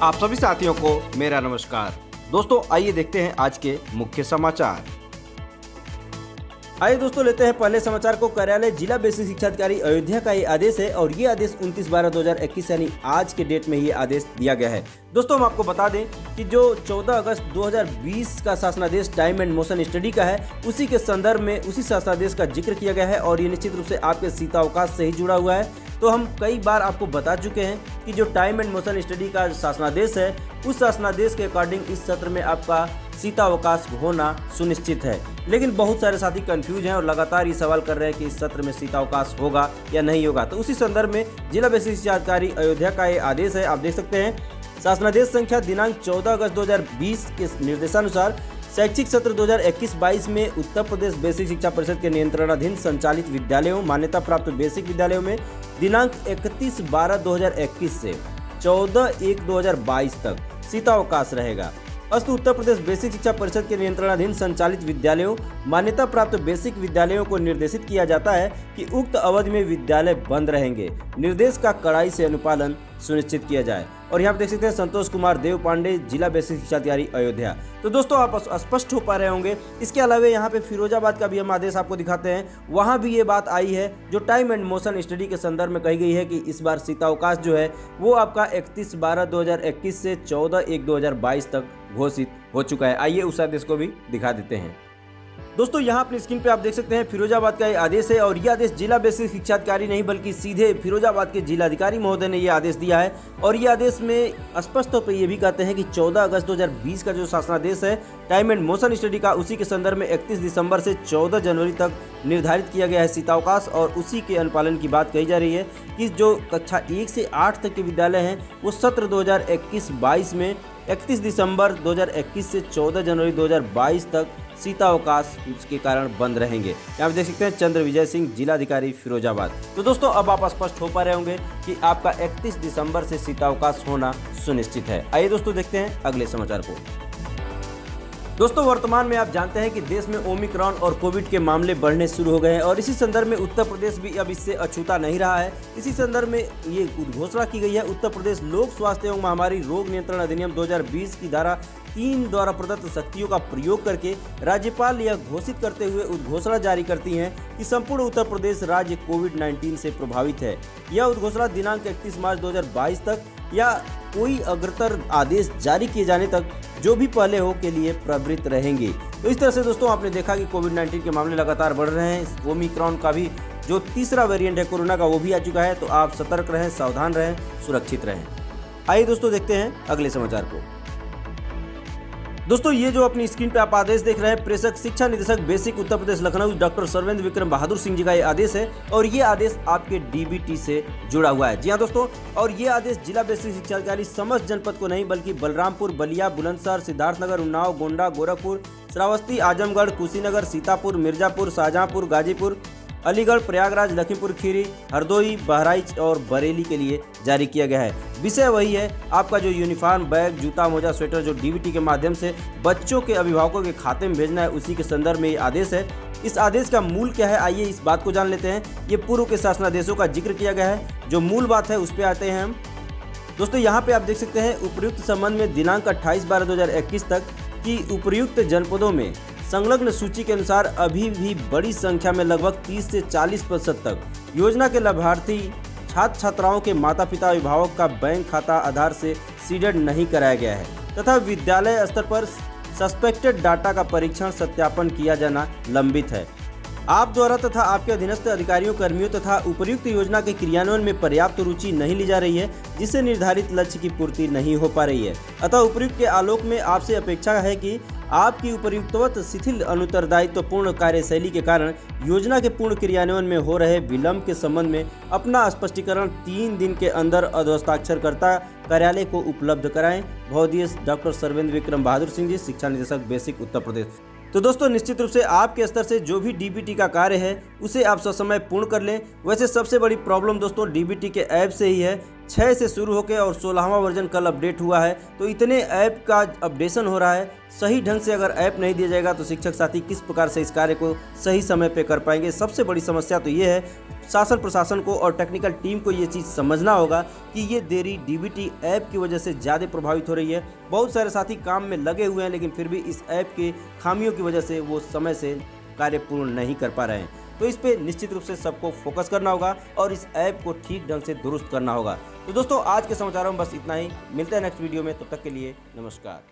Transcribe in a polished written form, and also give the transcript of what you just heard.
आप सभी साथियों को मेरा नमस्कार। दोस्तों आइए देखते हैं आज के मुख्य समाचार। आइए दोस्तों लेते हैं पहले समाचार को। कार्यालय जिला बेसिक शिक्षा अधिकारी अयोध्या का ये आदेश है और ये आदेश 29/12/2021 यानी आज के डेट में ये आदेश दिया गया है। दोस्तों हम आपको बता दें कि जो 14 अगस्त 2020 का शासनादेश टाइम एंड मोशन स्टडी का है, उसी के संदर्भ में उसी शासनादेश का जिक्र किया गया है और ये निश्चित रूप से आपके शीतावकाश से ही जुड़ा हुआ है। तो हम कई बार आपको बता चुके हैं कि जो टाइम एंड मोशन स्टडी का शासनादेश है, उस शासनादेश के अकॉर्डिंग इस सत्र में आपका शीतावकाश होना सुनिश्चित है। लेकिन बहुत सारे साथी कंफ्यूज हैं और लगातार ये सवाल कर रहे हैं कि इस सत्र में शीतावकाश होगा या नहीं होगा। तो उसी संदर्भ में जिला बेसिक शिक्षा अधिकारी अयोध्या का ये आदेश है। आप देख सकते हैं शासनादेश संख्या दिनांक 14 अगस्त 2020 के निर्देशानुसार शैक्षिक सत्र 2021-22 में उत्तर प्रदेश बेसिक शिक्षा परिषद के नियंत्रणाधीन संचालित विद्यालयों, मान्यता प्राप्त बेसिक विद्यालयों में दिनांक 31/12/2021 से 14/1/2022 तक शीतावकाश रहेगा। अस्तु उत्तर प्रदेश बेसिक शिक्षा परिषद के नियंत्रणाधीन संचालित विद्यालयों, मान्यता प्राप्त बेसिक विद्यालयों को निर्देशित किया जाता है कि उक्त अवधि में विद्यालय बंद रहेंगे। निर्देश का कड़ाई से अनुपालन सुनिश्चित किया जाए। और यहाँ देख सकते हैं संतोष कुमार देव पांडे, जिला बेसिक शिक्षा अधिकारी अयोध्या। तो दोस्तों आप स्पष्ट हो पा रहे होंगे। इसके अलावा यहाँ पे फिरोजाबाद का भी हम आदेश आपको दिखाते हैं। वहाँ भी ये बात आई है जो टाइम एंड मोशन स्टडी के संदर्भ में कही गई है कि इस बार शीतावकाश जो है वो आपका 31/12/2021 से 14/1/2022 तक घोषित हो चुका है। आइए उस आदेश को भी दिखा देते हैं। दोस्तों यहाँ अपनी स्क्रीन पे आप देख सकते हैं फिरोजाबाद का ये आदेश है और ये आदेश जिला बेसिक शिक्षा अधिकारी नहीं बल्कि सीधे फिरोजाबाद के जिलाधिकारी महोदय ने ये आदेश दिया है। और ये आदेश में स्पष्ट तौर पर ये भी कहते हैं कि 14 अगस्त 2020 का जो शासनादेश है टाइम एंड मोशन स्टडी का, उसी के संदर्भ में 31 दिसंबर से 14 जनवरी तक निर्धारित किया गया है शीतावकाश। और उसी के अनुपालन की बात कही जा रही है कि जो कक्षा 1 से 8 तक के विद्यालय हैं वो सत्र 2021-22 में 31 दिसंबर 2021 से 14 जनवरी 2022 तक शीतावकाश के कारण बंद रहेंगे। यहाँ पे देख सकते हैं चंद्र विजय सिंह, जिलाधिकारी फिरोजाबाद। तो दोस्तों अब आप स्पष्ट हो पा रहे होंगे कि आपका 31 दिसंबर से शीतावकाश होना सुनिश्चित है। आइए दोस्तों देखते हैं अगले समाचार को। दोस्तों वर्तमान में आप जानते हैं कि देश में ओमिक्रॉन और कोविड के मामले बढ़ने शुरू हो गए हैं और इसी संदर्भ में उत्तर प्रदेश भी अब इससे अछूता नहीं रहा है। इसी संदर्भ में ये घोषणा की गई है। उत्तर प्रदेश लोक स्वास्थ्य एवं महामारी रोग नियंत्रण अधिनियम 2020 की धारा 3 द्वारा प्रदत्त शक्तियों का प्रयोग करके राज्यपाल यह घोषित करते हुए उद्घोषणा जारी करती हैं कि संपूर्ण उत्तर प्रदेश राज्य कोविड-19 से प्रभावित है। यह उद्घोषणा दिनांक 31 मार्च 2022 तक या कोई अग्रतर आदेश जारी किए जाने तक जो भी पहले हो के लिए प्रवृत्त रहेंगे। तो इस तरह से दोस्तों आपने देखा कि कोविड-19 के मामले लगातार बढ़ रहे हैं। ओमिक्रॉन का भी जो तीसरा वेरिएंट है कोरोना का, वो भी आ चुका है। तो आप सतर्क रहें, सावधान रहें, सुरक्षित रहें। आइए दोस्तों देखते हैं अगले समाचार को। दोस्तों ये जो अपनी स्क्रीन पे आप आदेश देख रहे हैं, प्रेषक शिक्षा निदेशक बेसिक उत्तर प्रदेश लखनऊ डॉक्टर सर्वेंद्र विक्रम बहादुर सिंह जी का ये आदेश है और ये आदेश आपके डीबीटी से जुड़ा हुआ है। जी हाँ दोस्तों, और ये आदेश जिला बेसिक शिक्षा अधिकारी समस्त जनपद को नहीं बल्कि बलरामपुर, बलिया, बुलंदशहर, सिद्धार्थनगर, उन्नाव, गोंडा, गोरखपुर, श्रावस्ती, आजमगढ़, कुशीनगर, सीतापुर, मिर्जापुर, शाहजहांपुर, गाजीपुर, अलीगढ़, प्रयागराज, लखीमपुर खीरी, हरदोई, बहराइच और बरेली के लिए जारी किया गया है। विषय वही है आपका जो यूनिफॉर्म, बैग, जूता, मोजा, स्वेटर जो डीबीटी के माध्यम से बच्चों के अभिभावकों के खाते में भेजना है, उसी के संदर्भ में ये आदेश है। इस आदेश का मूल क्या है, आइए इस बात को जान लेते हैं। ये पूर्व के शासनादेशों का जिक्र किया गया है। जो मूल बात है उस पर आते हैं हम। दोस्तों यहाँ पे आप देख सकते हैं उपर्युक्त संबंध में दिनांक 28/12/2021 तक की उपर्युक्त जनपदों में संलग्न सूची के अनुसार अभी भी बड़ी संख्या में लगभग 30 से 40% तक योजना के लाभार्थी छात्र छात्राओं के माता पिता अभिभावक का बैंक खाता आधार से सीडेड नहीं कराया गया है तथा विद्यालय स्तर पर सस्पेक्टेड डाटा का परीक्षण सत्यापन किया जाना लंबित है। आप द्वारा तथा आपके अधीनस्थ अधिकारियों, कर्मियों तथा उपर्युक्त योजना के क्रियान्वयन में पर्याप्त रुचि नहीं ली जा रही है, जिससे निर्धारित लक्ष्य की पूर्ति नहीं हो पा रही है। अतः उपर्युक्त के आलोक में आपसे अपेक्षा है कि आपकी उपर्युक्तवत शिथिल अनुत्तरदायित्वपूर्ण कार्यशैली के कारण योजना के पूर्ण क्रियान्वयन में हो रहे विलंब के संबंध में अपना स्पष्टीकरण 3 दिन के अंदर अध्यक्षताकर्ता कार्यालय को उपलब्ध कराएं। भवदीय डॉक्टर सर्वेंद्र विक्रम बहादुर सिंह जी, शिक्षा निदेशक बेसिक उत्तर प्रदेश। तो दोस्तों निश्चित रूप से आपके स्तर से जो भी डीबीटी का कार्य है उसे आप ससमय पूर्ण कर लें। वैसे सबसे बड़ी प्रॉब्लम दोस्तों डीबीटी के ऐप से ही है 6 से शुरू होकर और 16वां वर्जन कल अपडेट हुआ है। तो इतने ऐप का अपडेशन हो रहा है, सही ढंग से अगर ऐप नहीं दिया जाएगा तो शिक्षक साथी किस प्रकार से इस कार्य को सही समय पे कर पाएंगे। सबसे बड़ी समस्या तो ये है, शासन प्रशासन को और टेक्निकल टीम को ये चीज़ समझना होगा कि ये देरी डीबीटी ऐप की वजह से ज़्यादा प्रभावित हो रही है। बहुत सारे साथी काम में लगे हुए हैं, लेकिन फिर भी इस ऐप के खामियों की वजह से वो समय से कार्य पूर्ण नहीं कर पा रहे हैं। तो इस पे निश्चित रूप से सबको फोकस करना होगा और इस ऐप को ठीक ढंग से दुरुस्त करना होगा। तो दोस्तों, आज के समाचारों में बस इतना ही। मिलते हैं नेक्स्ट वीडियो में, तब तक के लिए नमस्कार।